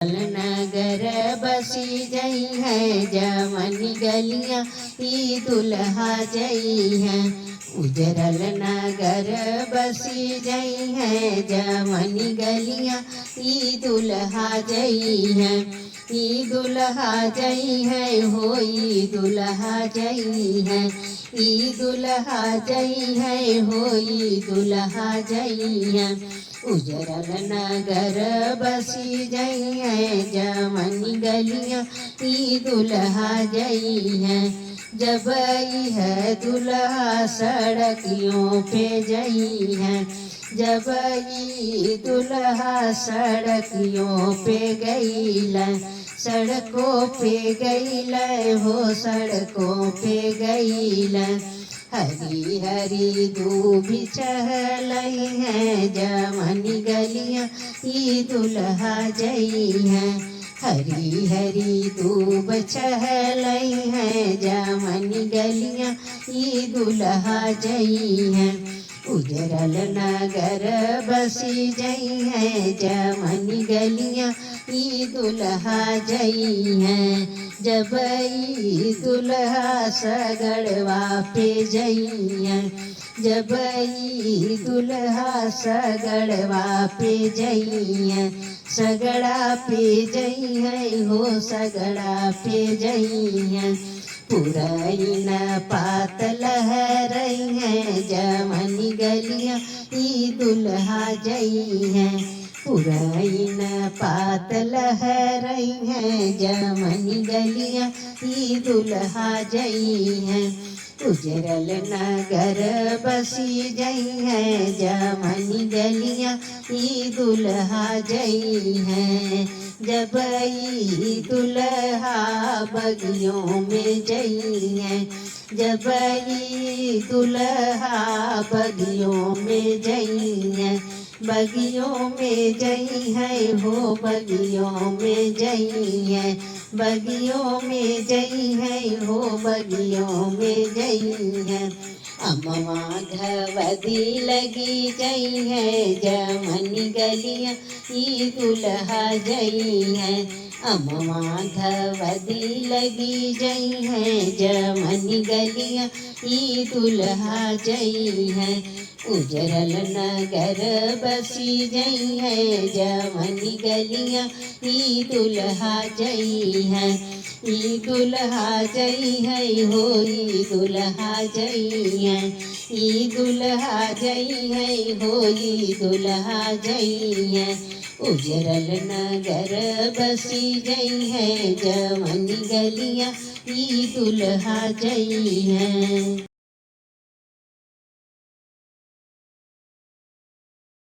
नगर बसी जई है जवन गलियां ई दुल्हा जई है। उजरल नगर बसी जई है जवन गलियां ई दुल्हा जई है। ई दुल्हा जई है हो ई दुल्हा जई है। ई दुल्हा जई है हो ई दुल्हा जई है। उजरल नगर बसी जई है जवन गलियां ई दुल्हा जई है। जब है दुल्हा सड़कियों पे जई है। जब दुल्हा सड़कियों पे गईल सड़कों पे गईल हो सड़कों पे गईल। हरी हरी दूब चहलई है जवन गलियां ई दुल्हा जई है। हरी हरी दूब चहलई है जवन गलियां ई दुल्हा जई है। उजरल नगर बसी जई है जवन गलियां ई दुल्हा जई है। जब दुल्हा सगड़वा पे जई है। जब दुल्हा सगड़वा पे जई है। सगड़ा पे जई है हो सगड़ा पे जई है। पुरैन पात लहरई है जवन गलियां ई दुल्हा जई है। पुरैन पात लहरई है जवन गलियां ई दुल्हा जई है। उजरल नगर बसी जई है जवन गलियां ई दुल्हा जई है। जब दुल्हा बगियों में जई है। जब दुल्हा बगियों में जई है। बगियों में जई है हो बगियों में जई है। बगियों में जई है हो बगियों में जई है। अमवा घवदी लगी जई है जवन गलियां ई दुल्हा जई है। अमवा घवदी लगी जई है जवन गलियां ई दुल्हा जई है। उजरल नगर बसी जई है जवन गलियां ई दुल्हा जई है। ई दुल्हा जई है हो ई दुल्हा जई है। ई दुल्हा जई है हो ई दुल्हा जई है। उजरल नगर बसी जई है जवन गलियां ई दुल्हा जई है।